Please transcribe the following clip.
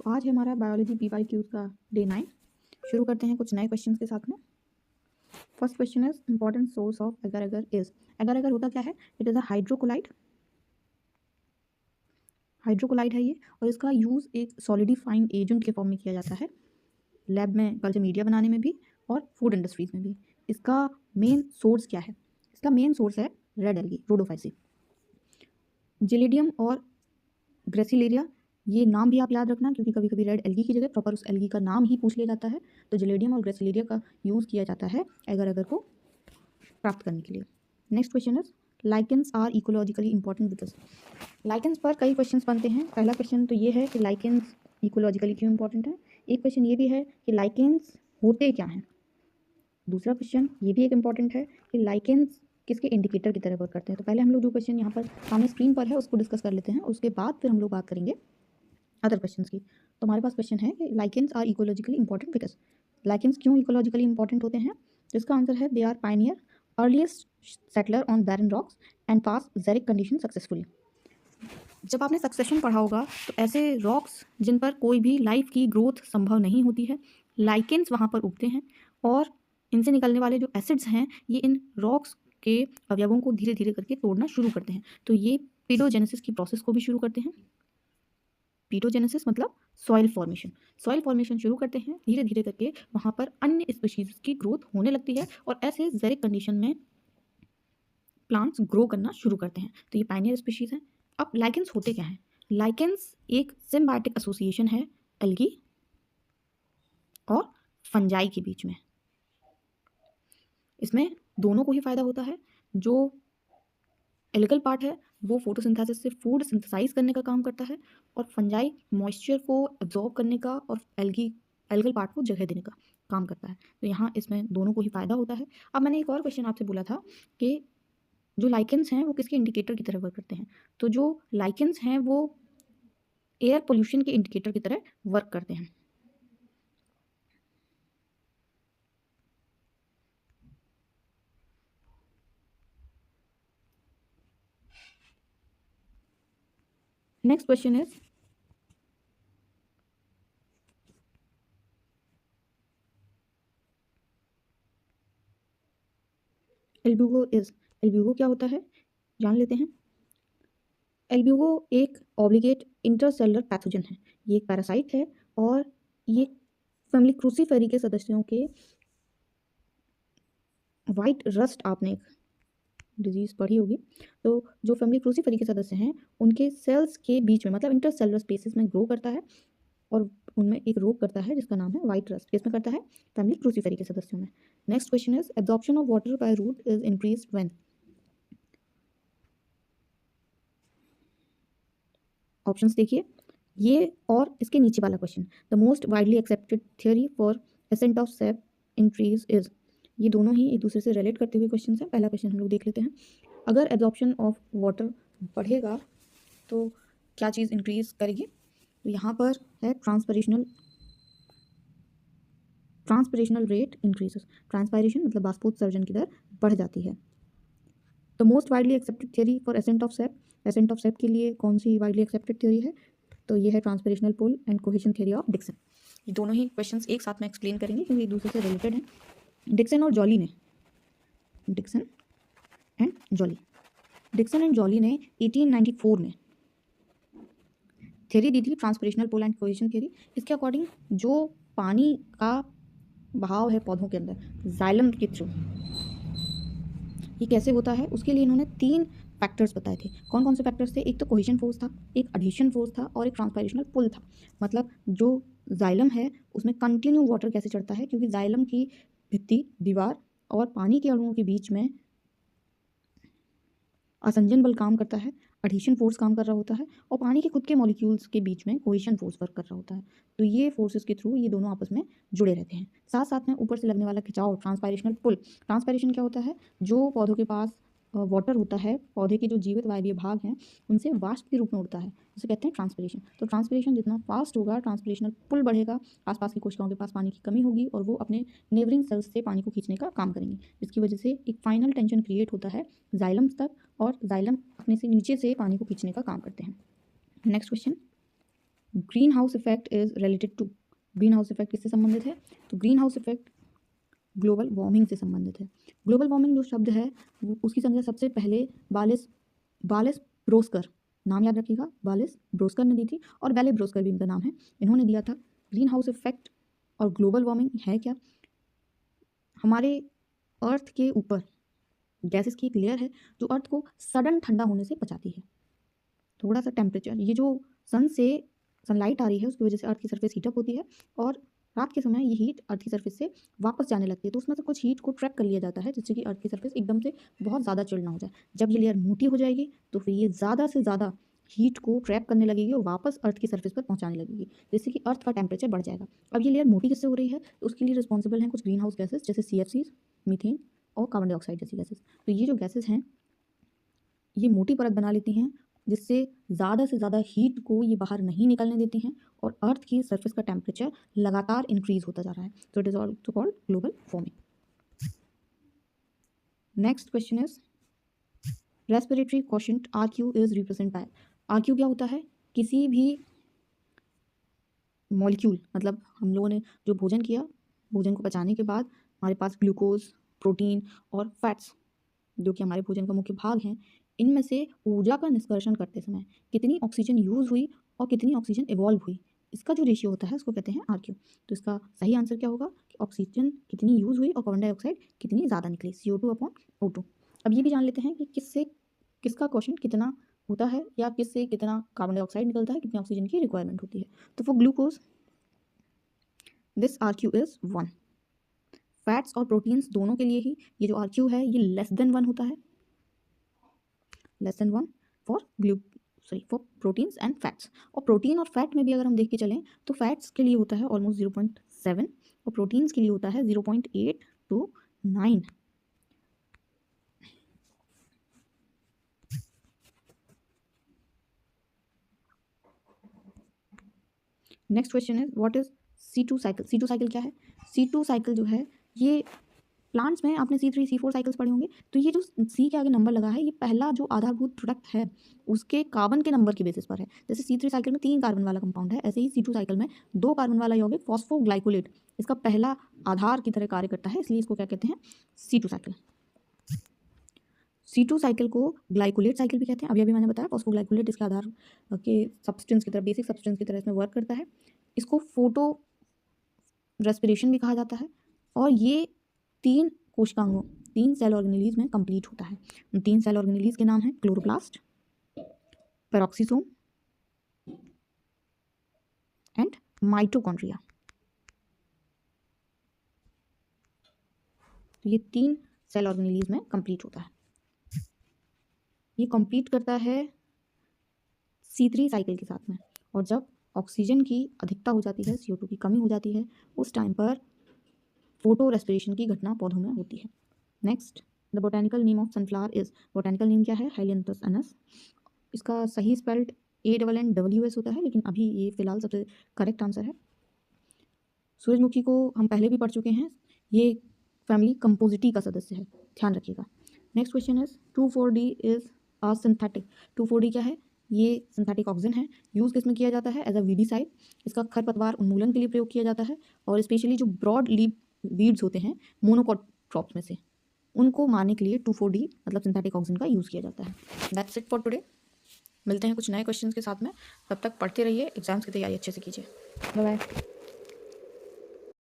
आज है हमारा बायोलॉजी PYQ का डे 9। शुरू करते हैं कुछ नए क्वेश्चन के साथ में। First question is important source of agar agar is. Agar agar होता क्या है? It is a hydrocolloid. Hydrocolloid है ये, और इसका यूज़ एक सॉलिडिफाइंग एजेंट के फॉर्म में किया जाता है, लैब में कल्चर मीडिया बनाने में भी और फूड इंडस्ट्रीज में भी। इसका मेन सोर्स क्या है? इसका मेन सोर्स है रेड एल्गी, रोडोफाइसी। जिलेडियम और ग्रेसिलेरिया, ये नाम भी आप याद रखना, क्योंकि कभी कभी रेड एल्गी की जगह प्रॉपर उस एल्गी का नाम ही पूछ लिया जाता है। तो जिलेडियम और ग्रेसिलेरिया का यूज़ किया जाता है अगर अगर को प्राप्त करने के लिए। Next question is lichens are ecologically important because. Lichens पर कई क्वेश्चंस बनते हैं। पहला क्वेश्चन तो ये है कि लाइकेंस इकोलॉजिकली क्यों इंपॉर्टेंट है। एक क्वेश्चन ये भी है कि लाइकेंस होते क्या हैं। दूसरा क्वेश्चन ये भी एक इंपॉर्टेंट है कि लाइकेंस किसके इंडिकेटर की तरह वर्क करते हैं। तो पहले हम लोग जो क्वेश्चन यहाँ पर सामने स्क्रीन पर है उसको डिस्कस कर लेते हैं, उसके बाद फिर हम लोग बात करेंगे अदर क्वेश्चन की। तो हमारे पास क्वेश्चन है कि lichens are ecologically important because. Lichens क्यों इकोलॉजिकली इंपॉर्टेंट होते हैं? तो इसका आंसर है they are pioneer earliest settler on barren rocks and pass xeric condition successfully. जब आपने सक्सेशन पढ़ा होगा तो ऐसे रॉक्स जिन पर कोई भी लाइफ की ग्रोथ संभव नहीं होती है, लाइकेंस वहाँ पर उगते हैं और इनसे निकलने वाले जो एसिड्स हैं ये इन रॉक्स के अवयवों को धीरे धीरे करके तोड़ना शुरू करते हैं। तो ये पीडोजेनेसिस की प्रोसेस को भी शुरू करते हैं। पीडोजेनेसिस मतलब सॉइल फॉर्मेशन। सॉइल फॉर्मेशन शुरू करते हैं, धीरे धीरे करके वहाँ पर अन्य स्पीशीज की ग्रोथ होने लगती है और ऐसे ज़ेरिक कंडीशन में प्लांट्स ग्रो करना शुरू करते हैं। तो ये पायनियर स्पीशीज हैं। अब लाइकेंस होते क्या हैं? लाइकेंस एक सिम्बायोटिक एसोसिएशन है एल्गी और फंजाई के बीच में। इसमें दोनों को ही फायदा होता है। जो एल्गल पार्ट है वो फोटोसिंथेसिस से फूड सिंथेसाइज करने का काम करता है और फंजाई मॉइस्चर को एब्जॉर्ब करने का और एल्गल पार्ट को जगह देने का काम करता है। तो यहाँ इसमें दोनों को ही फायदा होता है। अब मैंने एक और क्वेश्चन आपसे बोला था कि जो लाइकेंस हैं वो किसके इंडिकेटर की तरह वर्क करते हैं। तो जो लाइकेंस हैं वो एयर पोल्यूशन के इंडिकेटर की तरह वर्क करते हैं। Next question is Albugo is. Albugo क्या होता है जान लेते हैं। एल्ब्यूगो एक ऑब्लिगेट इंटरसेलुलर पैथोजन है। ये एक पैरासाइट है और ये फैमिली क्रूसीफेरी के सदस्यों के वाइट रस्ट, आपने एक डिजीज पढ़ी होगी। तो जो फैमिली क्रूसीफेरी के सदस्य हैं उनके सेल्स के बीच में मतलब इंटरसेलुलर स्पेसेस में ग्रो करता है और उनमें एक रोग करता है जिसका नाम है वाइट रस्ट। किसमें करता है? फैमिली क्रूसीफेरी के सदस्यों में। Next question is absorption of water by root is increased when. Options देखिए ये और इसके नीचे वाला question. The most widely accepted theory for ascent of sap in trees is. ये दोनों ही एक दूसरे से रिलेट करते हुए क्वेश्चन है। पहला क्वेश्चन हम लोग देख लेते हैं। अगर एब्जॉर्प्शन ऑफ वाटर बढ़ेगा तो क्या चीज़ इंक्रीज करेगी? तो यहाँ पर है ट्रांसपिरेशनल रेट इंक्रीजेस। ट्रांसपायरेशन मतलब बाष्पोत्सर्जन की दर बढ़ जाती है। The most widely accepted theory for ascent of sap. Ascent of sap के लिए कौन सी वाइडली एक्सेप्टेड थ्योरी है? तो ये है transpirational pull and cohesion theory of Dixon. ये दोनों ही क्वेश्चंस एक साथ में एक्सप्लेन करेंगे क्योंकि एक दूसरे से रिलेटेड हैं। डिक्सन और जॉली ने 1894 में थ्योरी दी थी ट्रांसपिरेशनल पुल एंड कोहेशन थ्योरी। इसके अकॉर्डिंग जो पानी का बहाव है पौधों के अंदर जाइलम के थ्रू, ये कैसे होता है उसके लिए इन्होंने 3 फैक्टर्स बताए थे। कौन कौन से फैक्टर्स थे? एक तो कोहेशन फोर्स था, एक एडिशन फोर्स था और एक ट्रांसपायरेशनल पुल था। मतलब जो जाइलम है उसमें कंटिन्यू वाटर कैसे चढ़ता है, क्योंकि जाइलम की भित्ति, दीवार और पानी के अणुओं के बीच में आसंजन बल काम करता है, एडिशन फोर्स काम कर रहा होता है और पानी के खुद के मॉलिक्यूल्स के बीच में कोहेशन फोर्स वर्क कर रहा होता है। तो ये फोर्सेस के थ्रू ये दोनों आपस में जुड़े रहते हैं। साथ साथ में ऊपर से लगने वाला खिंचाव, ट्रांसपायरेशनल पुल। ट्रांसपायरेशन क्या होता है? जो पौधों के पास वाटर होता है, पौधे के जो जीवित वायवीय भाग हैं उनसे वाष्प के रूप में उड़ता है, जिसे कहते हैं ट्रांसपिरेशन। तो ट्रांसपिरेशन जितना फास्ट होगा ट्रांसपिरेशनल पुल बढ़ेगा, आसपास की कोशिकाओं के पास पानी की कमी होगी और वो अपने नेबरिंग सेल्स से पानी को खींचने का काम करेंगी, जिसकी वजह से एक फाइनल टेंशन क्रिएट होता है जाइलम तक और जाइलम अपने से नीचे से पानी को खींचने का काम करते हैं। Next question, greenhouse effect is related to, greenhouse effect किससे संबंधित है? तो greenhouse effect global warming से संबंधित है। ग्लोबल वार्मिंग जो शब्द है उसकी संज्ञा सबसे पहले बालिस ब्रोस्कर, नाम याद रखिएगा, बालिस ब्रोस्कर ने दी थी, और वैले ब्रोस्कर भी इनका नाम है, इन्होंने दिया था। ग्रीन हाउस इफेक्ट और ग्लोबल वार्मिंग है क्या? हमारे अर्थ के ऊपर गैसेस की एक लेयर है जो अर्थ को सडन ठंडा होने से बचाती है। थोड़ा सा टेम्परेचर, ये जो सन से सनलाइट आ रही है उसकी वजह से अर्थ की सरफेस हीटअप होती है और रात के समय ये हीट अर्थ की सरफेस से वापस जाने लगती है, तो उसमें से कुछ हीट को ट्रैप कर लिया जाता है जिससे कि अर्थ की सरफेस एकदम से बहुत ज़्यादा चिल्ड ना हो जाए। जब ये लेयर मोटी हो जाएगी तो फिर ये ज़्यादा से ज़्यादा हीट को ट्रैप करने लगेगी और वापस अर्थ की सरफेस पर पहुंचाने लगेगी, जिससे कि अर्थ का टेम्परेचर बढ़ जाएगा। अब ये लेयर मोटी किससे हो रही है? तो उसके लिए रिस्पॉन्सिबल हैं कुछ ग्रीन हाउस गैसेज जैसे CFCs, मीथेन और कार्बन डाइऑक्साइड जैसी गैसेज। तो ये जो गैसेज हैं ये मोटी परत बना लेती हैं जिससे ज़्यादा से ज़्यादा हीट को ये बाहर नहीं निकलने देती हैं और अर्थ की सरफेस का टेम्परेचर लगातार इंक्रीज होता जा रहा है। तो it is also called global warming. Next question is respiratory quotient RQ is represent by, RQ क्या होता है? किसी भी मॉलिक्यूल, मतलब हम लोगों ने जो भोजन किया, भोजन को पचाने के बाद हमारे पास ग्लूकोज, प्रोटीन और फैट्स जो कि हमारे भोजन का मुख्य भाग हैं, इनमें से ऊर्जा का निष्कर्षण करते समय कितनी ऑक्सीजन यूज़ हुई और कितनी ऑक्सीजन इवॉल्व हुई, इसका जो रेशियो होता है उसको कहते हैं RQ। तो इसका सही आंसर क्या होगा कि ऑक्सीजन कितनी यूज़ हुई और कार्बन डाइऑक्साइड कितनी ज़्यादा निकली, CO2/O2। अब ये भी जान लेते हैं कि किसका क्वेश्चन कितना होता है या किससे कितना कार्बन डाइऑक्साइड निकलता है, कितनी ऑक्सीजन की रिक्वायरमेंट होती है। तो for glucose this RQ is 1। Fats और प्रोटीन्स दोनों के लिए ही ये जो RQ है ये लेस देन 1 होता है, less than 1 for proteins and fats. और प्रोटीन और फैट में भी अगर हम देख के चलें तो फैट्स के लिए होता है ऑलमोस्ट 0.7 और प्रोटीन्स के लिए होता है 0.8 to 9। Next question is what is C2 cycle? C2 cycle क्या है? C2 साइकिल जो है ये प्लांट्स में आपने C3 C4 साइकिल्स पढ़े होंगे, तो ये जो C के आगे नंबर लगा है ये पहला जो आधारभूत प्रोडक्ट है उसके कार्बन के नंबर के बेसिस पर है। जैसे C3 साइकिल में 3 कार्बन वाला कंपाउंड है, ऐसे ही C2 साइकिल में 2 कार्बन वाला यौगिक फॉस्फोग्लाइकोलेट इसका पहला आधार की तरह कार्य करता है, इसलिए इसको क्या कहते हैं? C2 cycle. C2 साइकिल को ग्लाइकोलेट साइकिल भी कहते हैं। अभी मैंने बताया फॉस्फोग्लाइकोलेट इसके आधार के सब्सटेंस की तरह, बेसिक सब्सटेंस की तरह इसमें वर्क करता है। इसको फोटो रेस्पिरेशन भी कहा जाता है और ये 3 कोशिकांगों, 3 सेल ऑर्गेनेलीज में कंप्लीट होता है। उन 3 सेल ऑर्गेनेलीज के नाम हैं क्लोरोप्लास्ट, पेरोक्सिसोम एंड माइटोकॉन्ड्रिया। तो ये 3 सेल ऑर्गेनेलीज में कंप्लीट होता है। ये कंप्लीट करता है C3 साइकिल के साथ में, और जब ऑक्सीजन की अधिकता हो जाती है, CO2 की कमी हो जाती है, उस टाइम पर फोटो रेस्पिरेशन की घटना पौधों में होती है। Next, the botanical name of sunflower is, botanical name क्या है? हाइलियांथस एनस। इसका सही स्पेल्ड ANNWS होता है, लेकिन अभी ये फिलहाल सबसे करेक्ट आंसर है। सूरजमुखी को हम पहले भी पढ़ चुके हैं, ये फैमिली कंपोजिटी का सदस्य है, ध्यान रखिएगा। Next question is 2,4-D is a synthetic. 2,4-D क्या है? ये सिंथेटिक ऑक्सीजन है। यूज़ किस में किया जाता है? As a weedicide. इसका खरपतवार उन्मूलन के लिए प्रयोग किया जाता है और स्पेशली जो ब्रॉड लीव वीड्स होते हैं मोनोकोट्रॉप्स में से, उनको मारने के लिए 2,4-D मतलब सिंथेटिक ऑक्सीजन का यूज़ किया जाता है। That's it for today. मिलते हैं कुछ नए क्वेश्चंस के साथ में, तब तक पढ़ते रहिए, एग्जाम्स की तैयारी अच्छे से कीजिए। Bye bye.